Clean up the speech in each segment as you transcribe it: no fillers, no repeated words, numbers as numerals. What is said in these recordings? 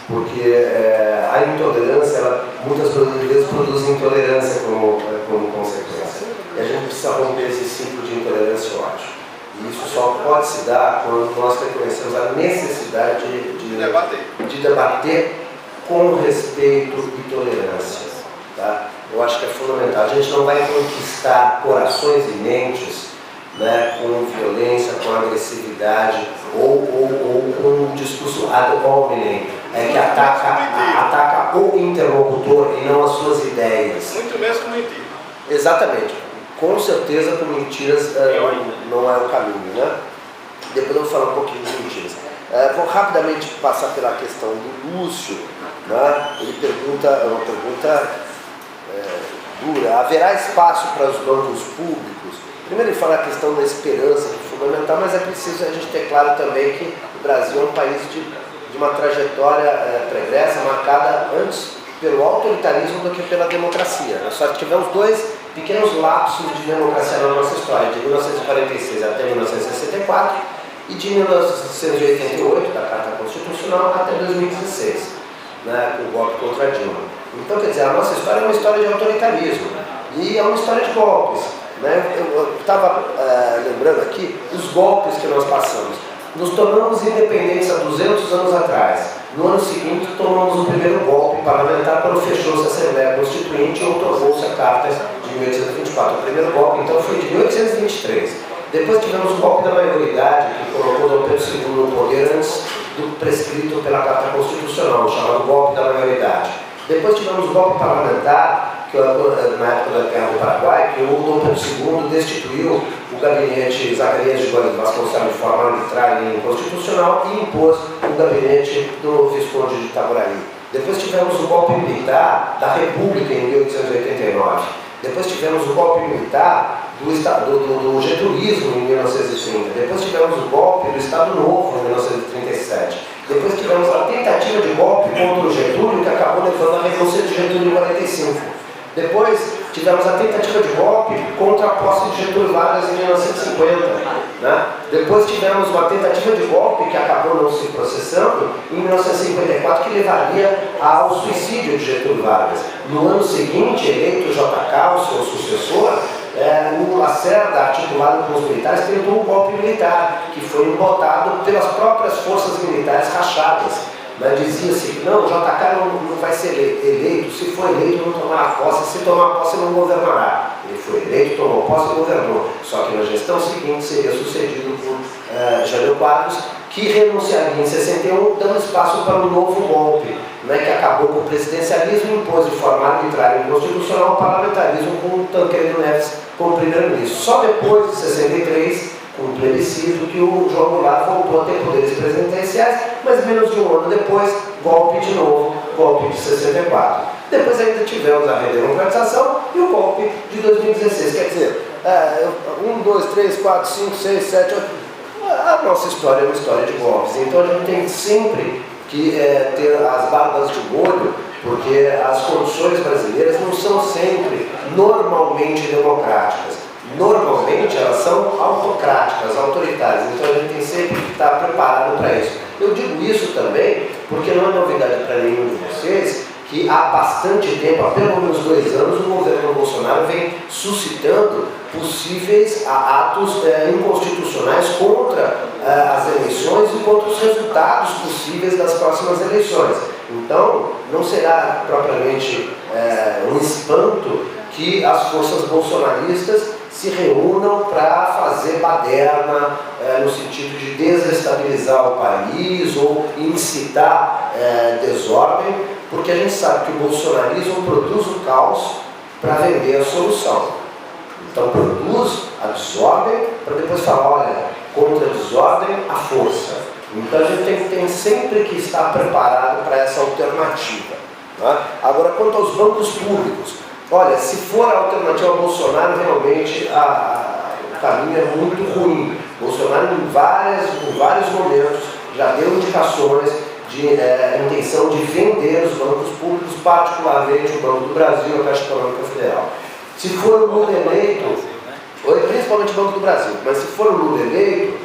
porque a intolerância, ela, muitas vezes produz intolerância como consequência. E a gente precisa romper esse ciclo de intolerância e ódio. E isso só pode se dar quando nós reconhecemos a necessidade de debater com respeito e tolerância. Tá? Eu acho que é fundamental. A gente não vai conquistar corações e mentes, né, com violência, com agressividade ou com um discurso ad hominem, que ataca o interlocutor e não as suas ideias. Muito menos com mentira. Exatamente. Com certeza com mentiras não é o caminho, né? Depois eu vou falar um pouquinho de mentiras. Vou rapidamente passar pela questão do Lúcio, né? Ele pergunta, uma pergunta dura: haverá espaço para os bancos públicos? Primeiro ele fala a questão da esperança, que é fundamental, mas é preciso a gente ter claro também que o Brasil é um país de uma trajetória pregressa, marcada antes pelo autoritarismo do que pela democracia. Nós só tivemos dois pequenos lapsos de democracia na nossa história, de 1946 até 1964 e de 1988, da Carta Constitucional, até 2016, né, com o golpe contra Dilma. Então, quer dizer, a nossa história é uma história de autoritarismo e é uma história de golpes. Né? Eu estava lembrando aqui os golpes que nós passamos. Nos tornamos independentes há 200 anos atrás. No ano seguinte, tomamos o primeiro golpe parlamentar quando fechou-se a Assembleia Constituinte e otorgou-se a Carta de 1824. O primeiro golpe, então, foi de 1823. Depois tivemos o golpe da maioridade, que colocou Dom Pedro II no poder antes do prescrito pela Carta Constitucional, chamado golpe da maioridade. Depois tivemos o golpe parlamentar, que na época da Guerra do Paraguai, que o Dom Pedro II destituiu o gabinete Zacarias de Vasconcelos de forma arbitrária e inconstitucional e impôs o gabinete do Visconde de Itaboraí. Depois tivemos o golpe militar da República em 1889. Depois tivemos o golpe militar do getulismo em 1930. Depois tivemos o golpe do Estado Novo em 1937. Depois tivemos a tentativa de golpe contra o Getúlio, que acabou levando à renúncia de Getúlio em 1945. Depois tivemos a tentativa de golpe contra a posse de Getúlio Vargas em 1950. Né? Depois tivemos uma tentativa de golpe que acabou não se processando em 1954, que levaria ao suicídio de Getúlio Vargas. No ano seguinte, eleito JK, o seu sucessor, o Lacerda, articulado com os militares, tentou um golpe militar, que foi embotado pelas próprias forças militares rachadas. Dizia-se que não, o JK não vai ser eleito, se for eleito não tomará posse, se tomar posse não governará. Ele foi eleito, tomou posse e governou. Só que na gestão seguinte seria sucedido por Jânio Quadros, que renunciaria em 61, dando espaço para um novo golpe, né, que acabou com o presidencialismo e impôs de forma arbitrária e inconstitucional o parlamentarismo com Tancredo Neves como primeiro-ministro. Só depois de 63, com o plebiscito, que o João Goulart voltou a ter poderes presidenciais, mas menos de um ano depois, golpe de novo, golpe de 64. Depois ainda tivemos a redemocratização e o golpe de 2016. Quer dizer, 1, 2, 3, 4, 5, 6, 7, 8... A nossa história é uma história de golpes. Então a gente tem sempre que ter as barbas de molho, porque as condições brasileiras não são sempre normalmente democráticas. Normalmente elas são autocráticas, autoritárias, então a gente tem sempre que estar preparado para isso. Eu digo isso também porque não é novidade para nenhum de vocês que há bastante tempo, há pelo menos 2 anos, o governo Bolsonaro vem suscitando possíveis atos inconstitucionais contra as eleições e contra os resultados possíveis das próximas eleições. Então, não será propriamente um espanto que as forças bolsonaristas se reúnam para fazer baderna no sentido de desestabilizar o país ou incitar desordem, porque a gente sabe que o bolsonarismo produz o caos para vender a solução. Então produz a desordem para depois falar, olha, contra a desordem, a força. Então a gente tem sempre que estar preparado para essa alternativa. Né? Agora, quanto aos bancos públicos, olha, se for a alternativa ao Bolsonaro, realmente o caminho é muito ruim. Bolsonaro, em vários momentos, já deu indicações de intenção de vender os bancos públicos, particularmente o Banco do Brasil e a Caixa Econômica Federal. Se for o Lula eleito, principalmente o Banco do Brasil, mas se for o Lula eleito,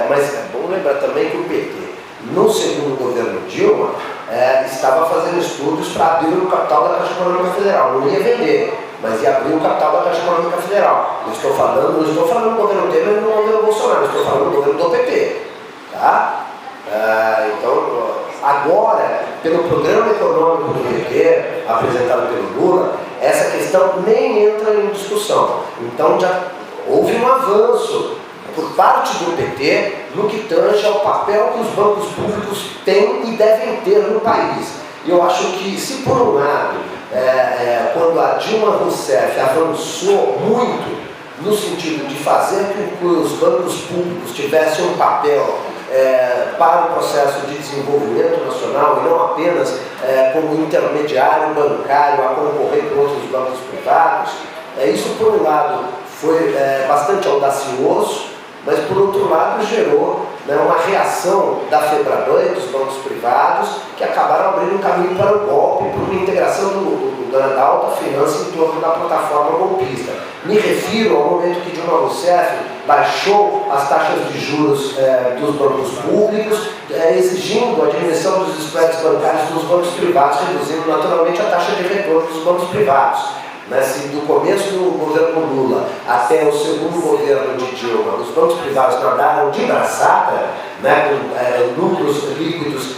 mas é bom lembrar também que o PT no segundo governo Dilma, estava fazendo estudos para abrir o capital da Caixa Econômica Federal. Não ia vender, mas ia abrir o capital da Caixa Econômica Não estou falando do governo Temer e do governo Bolsonaro, estou falando do governo do PT. Tá? Então, agora, pelo programa econômico do PT, apresentado pelo Lula, essa questão nem entra em discussão. Então, já houve um avanço por parte do PT no que tange ao papel que os bancos públicos têm e devem ter no país. E eu acho que, se por um lado, quando a Dilma Rousseff avançou muito no sentido de fazer com que os bancos públicos tivessem um papel para o processo de desenvolvimento nacional e não apenas como intermediário bancário a concorrer com outros bancos privados, isso por um lado foi bastante audacioso, mas por outro lado gerou uma reação da FEBRABAN e dos bancos privados que acabaram abrindo um caminho para o golpe, por uma integração da alta finança em torno da plataforma golpista. Me refiro ao momento que Dilma Rousseff baixou as taxas de juros dos bancos públicos, exigindo a diminuição dos spreads bancários dos bancos privados, reduzindo naturalmente a taxa de retorno dos bancos privados. Se do começo do governo Lula até o segundo governo de Dilma, os bancos privados nadaram de braçada, com lucros líquidos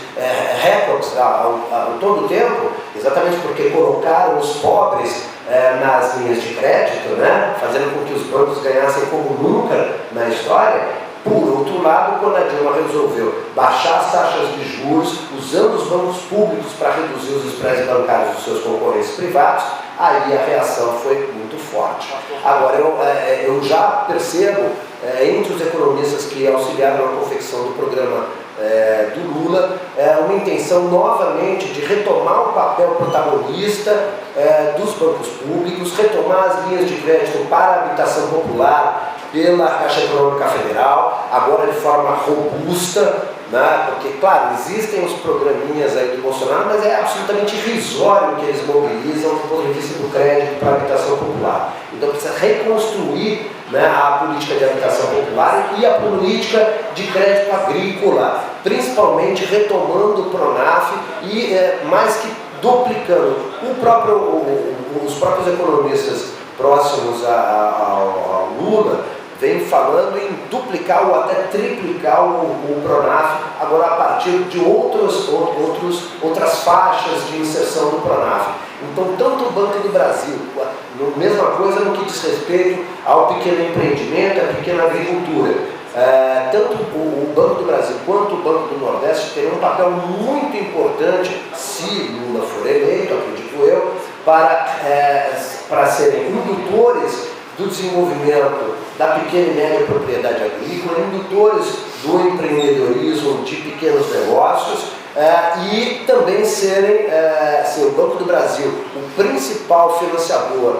recordes ao todo o tempo, exatamente porque colocaram os pobres nas linhas de crédito, fazendo com que os bancos ganhassem como nunca na história. Por outro lado, quando a Dilma resolveu baixar as taxas de juros, usando os bancos públicos para reduzir os spreads bancários dos seus concorrentes privados, aí a reação foi muito forte. Agora, eu já percebo, entre os economistas que auxiliaram na confecção do programa do Lula, uma intenção novamente de retomar o papel protagonista dos bancos públicos, retomar as linhas de crédito para a habitação popular pela Caixa Econômica Federal, agora de forma robusta, porque, claro, existem os programinhas aí do Bolsonaro, mas é absolutamente irrisório o que eles mobilizam do ponto de vista do crédito para a habitação popular. Então precisa reconstruir a política de habitação popular e a política de crédito agrícola, principalmente retomando o PRONAF e mais que duplicando. Os próprios economistas próximos ao Lula vem falando em duplicar ou até triplicar o PRONAF, agora a partir de outras faixas de inserção do PRONAF. Então, tanto o Banco do Brasil, mesma coisa no que diz respeito ao pequeno empreendimento, à pequena agricultura, tanto o Banco do Brasil quanto o Banco do Nordeste terão um papel muito importante, se Lula for eleito, acredito eu, para serem indutores do desenvolvimento da pequena e média propriedade agrícola, indutores do empreendedorismo de pequenos negócios e também ser o Banco do Brasil o principal financiador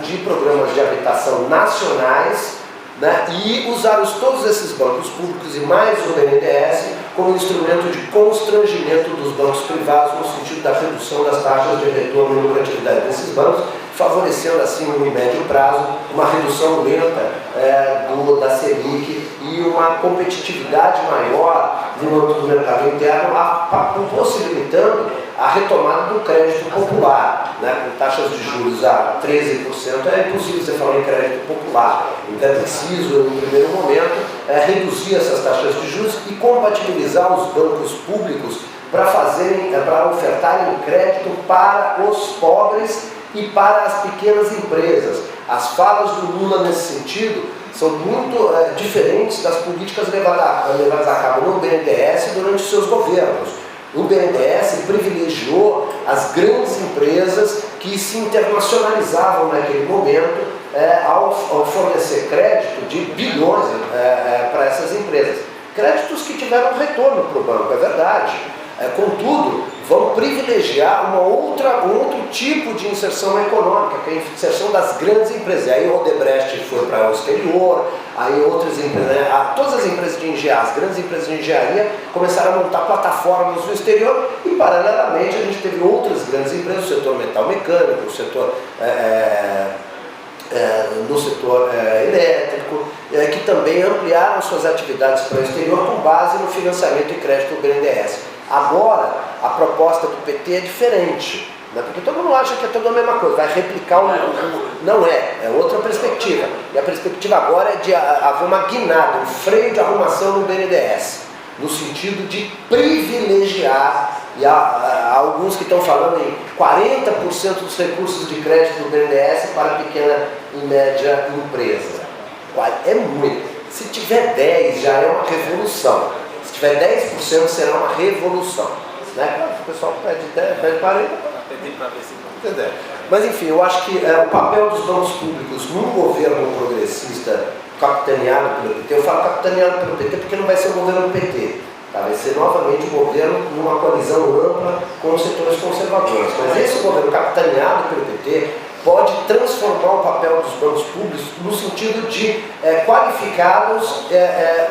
de programas de habitação nacionais, e usar todos esses bancos públicos e mais o BNDES como instrumento de constrangimento dos bancos privados no sentido da redução das taxas de retorno e lucratividade desses bancos, favorecendo assim no médio prazo uma redução lenta da Selic e uma competitividade maior no âmbito do mercado interno, possibilitando a retomada do crédito popular, com taxas de juros a 13%, é impossível você falar em crédito popular. Então é preciso, no primeiro momento, reduzir essas taxas de juros e compatibilizar os bancos públicos para ofertarem crédito para os pobres e para as pequenas empresas. As falas do Lula nesse sentido são muito diferentes das políticas levadas a cabo no BNDES durante os seus governos. O BNDES privilegiou as grandes empresas que se internacionalizavam naquele momento ao fornecer crédito de bilhões para essas empresas. Créditos que tiveram retorno para o banco, é verdade. Contudo, vão privilegiar um outro tipo de inserção econômica, que é a inserção das grandes empresas. Aí o Odebrecht foi para o exterior, aí outras empresas, todas as empresas de engenharia, as grandes empresas de engenharia começaram a montar plataformas no exterior e, paralelamente, a gente teve outras grandes empresas, o setor metal mecânico, no setor elétrico, que também ampliaram suas atividades para o exterior com base no financiamento e crédito do BNDES. Agora, a proposta do PT é diferente, né? Porque todo mundo acha que é tudo a mesma coisa, vai replicar Não é outra perspectiva. E a perspectiva agora é de haver uma guinada, um freio de arrumação no BNDES, no sentido de privilegiar, e há alguns que estão falando em 40% dos recursos de crédito do BNDES para pequena e média empresa. É muito. Se tiver 10 já é uma revolução. Se tiver 10% será uma revolução. Né? O pessoal pede 10, pede 40. Entendeu? Mas enfim, eu acho que o papel dos bancos públicos num governo progressista capitaneado pelo PT, eu falo capitaneado pelo PT porque não vai ser o governo do PT. Tá? Vai ser novamente um governo numa coalizão ampla com os setores conservadores. Mas esse governo capitaneado pelo PT pode transformar o papel dos bancos públicos no sentido de qualificá-los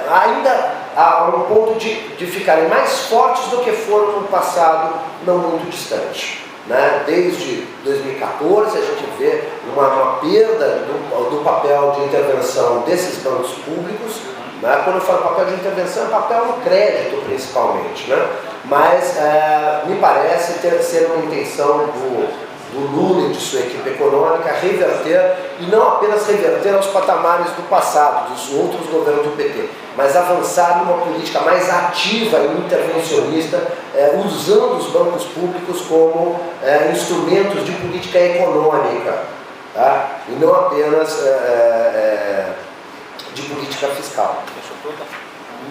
ainda a um ponto de ficarem mais fortes do que foram no passado não muito distante. Né? Desde 2014 a gente vê uma perda do papel de intervenção desses bancos públicos. Né? Quando eu falo papel de intervenção, é papel no crédito principalmente, né? Mas me parece ser uma intenção do Lula e de sua equipe econômica reverter, e não apenas reverter aos patamares do passado, dos outros governos do PT, mas avançar numa política mais ativa e intervencionista, usando os bancos públicos como instrumentos de política econômica, tá? E não apenas de política fiscal.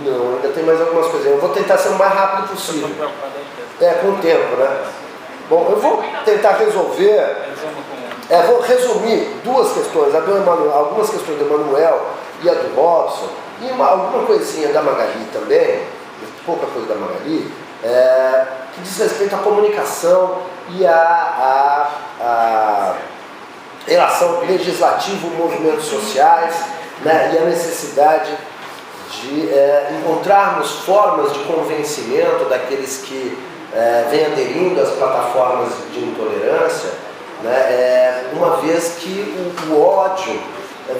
Não, ainda tem mais algumas coisas. Eu vou tentar ser o mais rápido possível. Com o tempo, né? Bom, eu vou tentar resolver, vou resumir duas questões, algumas questões do Emanuel e a do Robson, e alguma coisinha da Magali também, pouca coisa da Magali, que diz respeito à comunicação e à relação legislativo-movimentos sociais, né, e a necessidade de encontrarmos formas de convencimento daqueles que vem aderindo às plataformas de intolerância, né, uma vez que o ódio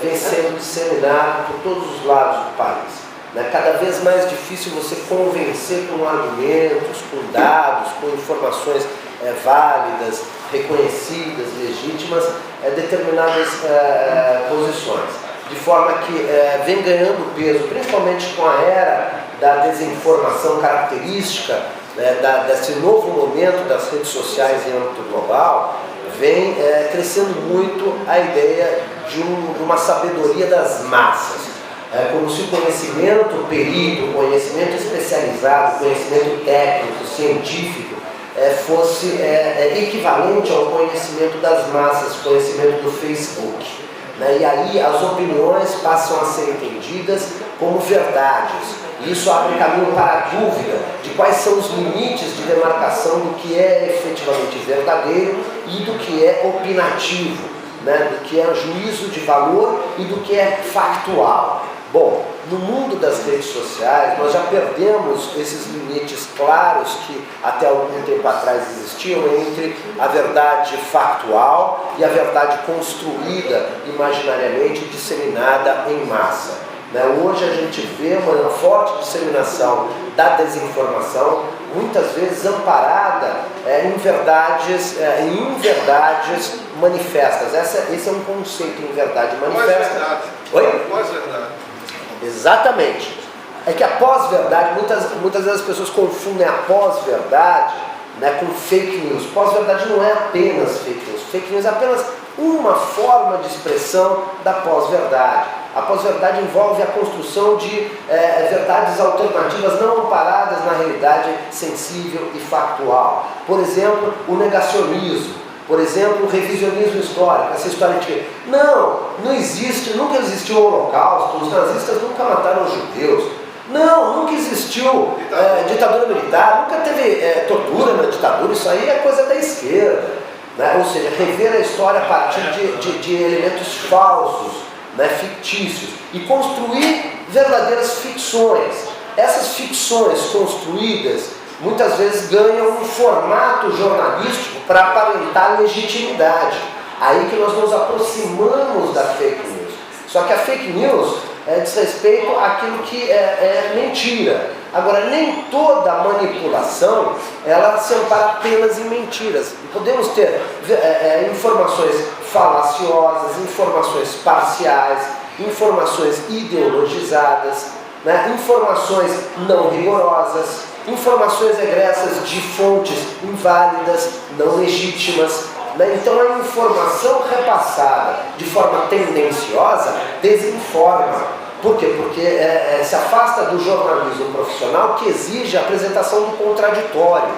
vem sendo disseminado por todos os lados do país. Né? Cada vez mais difícil você convencer com argumentos, com dados, com informações válidas, reconhecidas, legítimas, determinadas posições. De forma que vem ganhando peso, principalmente com a era da desinformação característica, desse novo momento das redes sociais em âmbito global, vem crescendo muito a ideia de uma sabedoria das massas. Como se o conhecimento perito, o conhecimento especializado, o conhecimento técnico, científico, fosse equivalente ao conhecimento das massas, conhecimento do Facebook. Né? E aí as opiniões passam a ser entendidas como verdades. Isso abre caminho para a dúvida de quais são os limites de demarcação do que é efetivamente verdadeiro e do que é opinativo, né? Do que é juízo de valor e do que é factual. Bom, no mundo das redes sociais nós já perdemos esses limites claros que até algum tempo atrás existiam entre a verdade factual e a verdade construída imaginariamente, disseminada em massa. Hoje a gente vê uma forte disseminação da desinformação, muitas vezes amparada em verdades manifestas. Esse é um conceito, em verdade manifesta. Pós-verdade. Oi? Pós-verdade. Exatamente. É que a pós-verdade, muitas vezes as pessoas confundem a pós-verdade, né, com fake news. Pós-verdade não é apenas fake news. Fake news é apenas uma forma de expressão da pós-verdade. A pós-verdade envolve a construção de verdades alternativas não amparadas na realidade sensível e factual. Por exemplo, o negacionismo. Por exemplo, o revisionismo histórico, essa história de que não existe, nunca existiu o Holocausto, os nazistas nunca mataram os judeus, nunca existiu ditadura militar, nunca teve tortura na ditadura, isso aí é coisa da esquerda. Né? Ou seja, rever a história a partir de elementos falsos, né, fictícios, e construir verdadeiras ficções. Essas ficções construídas muitas vezes ganham um formato jornalístico para aparentar legitimidade. Aí que nós nos aproximamos da fake news. Só que a fake news diz respeito àquilo que é mentira. Agora, nem toda manipulação ela se ampara apenas em mentiras. Podemos ter informações falaciosas, informações parciais, informações ideologizadas, né? Informações não rigorosas, informações egressas de fontes inválidas, não legítimas. Né? Então a informação repassada de forma tendenciosa desinforma. Por quê? Porque se afasta do jornalismo profissional que exige a apresentação do contraditório.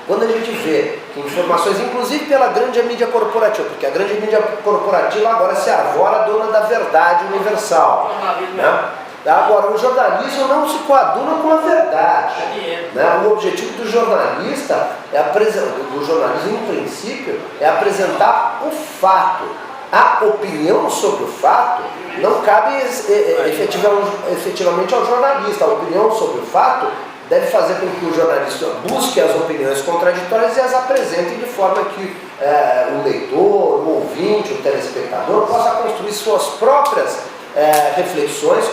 Quando a gente vê que informações, inclusive pela grande mídia corporativa, porque a grande mídia corporativa agora se arvora dona da verdade universal. Né? Agora, o jornalismo não se coaduna com a verdade. Né? O objetivo do jornalista, do jornalismo em princípio, é apresentar o fato. A opinião sobre o fato não cabe efetivamente ao jornalista. A opinião sobre o fato deve fazer com que o jornalista busque as opiniões contraditórias e as apresente de forma que o leitor, o ouvinte, o telespectador possa construir suas próprias reflexões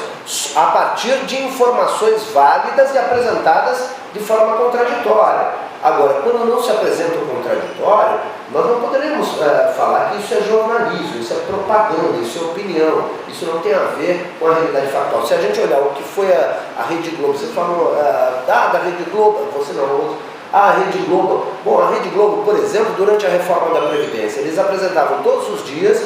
a partir de informações válidas e apresentadas de forma contraditória. Agora, quando não se apresenta o contraditório, nós não poderemos falar que isso é jornalismo, isso é propaganda, isso é opinião, isso não tem a ver com a realidade factual. Se a gente olhar o que foi a Rede Globo, você falou da Rede Globo, você não, a Rede Globo. Bom, a Rede Globo, por exemplo, durante a reforma da Previdência, eles apresentavam todos os dias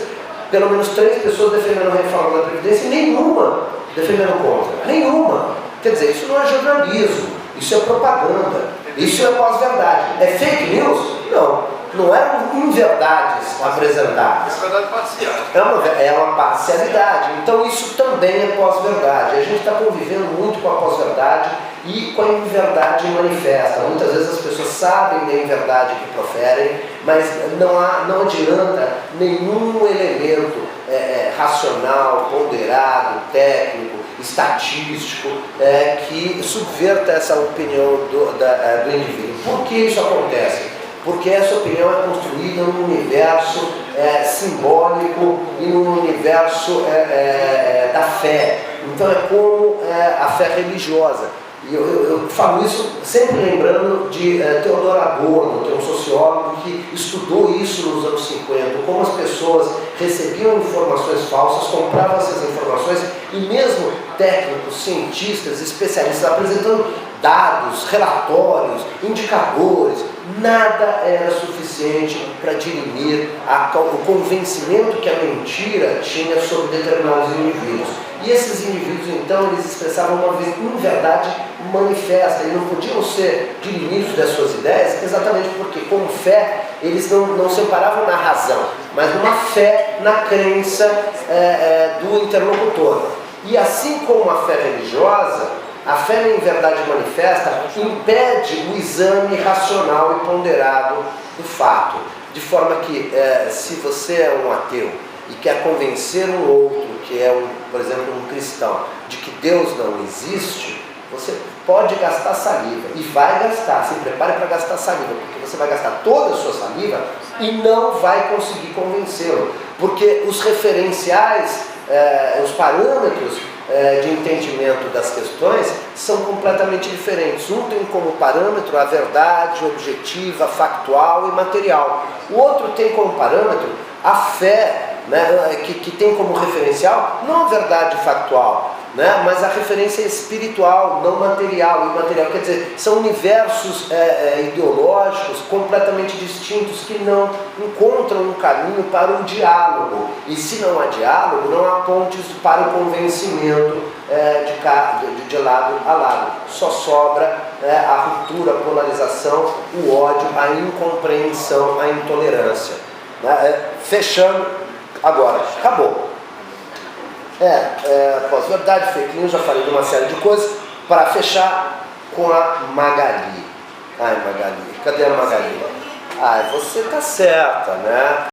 pelo menos 3 pessoas defendendo a reforma da Previdência e nenhuma defendendo contra. Nenhuma. Quer dizer, isso não é jornalismo, isso é propaganda. Isso é pós-verdade. É fake news? Não. Não eram inverdades apresentadas. É verdade parcial. É uma parcialidade. Então isso também é pós-verdade. A gente está convivendo muito com a pós-verdade e com a inverdade manifesta. Muitas vezes as pessoas sabem da inverdade que proferem, mas não adianta nenhum elemento racional, ponderado, técnico, estatístico, que subverta essa opinião do indivíduo. Por que isso acontece? Porque essa opinião é construída num universo simbólico e num universo da fé. Então é como a fé religiosa. E eu falo isso sempre lembrando de Theodor Adorno, que é um sociólogo que estudou isso nos anos 50, como as pessoas recebiam informações falsas, compravam essas informações, e mesmo técnicos, cientistas, especialistas apresentando dados, relatórios, indicadores, nada era suficiente para dirimir o convencimento que a mentira tinha sobre determinados indivíduos. E esses indivíduos, então, eles expressavam uma inverdade manifesta, eles não podiam ser dirimidos das suas ideias, exatamente porque, com fé, eles não se amparavam na razão, mas numa fé na crença do interlocutor. E assim como a fé religiosa, a fé na inverdade manifesta impede o exame racional e ponderado do fato, de forma que, se você é um ateu e quer convencer um outro, que é, por exemplo, um cristão, de que Deus não existe, você pode gastar saliva, e vai gastar, se prepare para gastar saliva, porque você vai gastar toda a sua saliva e não vai conseguir convencê-lo, porque os referenciais, os parâmetros de entendimento das questões são completamente diferentes. Um tem como parâmetro a verdade objetiva, factual e material. O outro tem como parâmetro a fé, né, que tem como referencial não a verdade factual, né, mas a referência espiritual, não material. Imaterial, quer dizer, são universos ideológicos completamente distintos que não encontram um caminho para o diálogo. E se não há diálogo, não há pontes para o convencimento de lado a lado. Só sobra a ruptura, a polarização, o ódio, a incompreensão, a intolerância. Fechando agora, acabou. Pós-verdade, fake news, já falei de uma série de coisas. Para fechar com a Magali. Ai, Magali, cadê a Magali? Ai, você tá certa, né?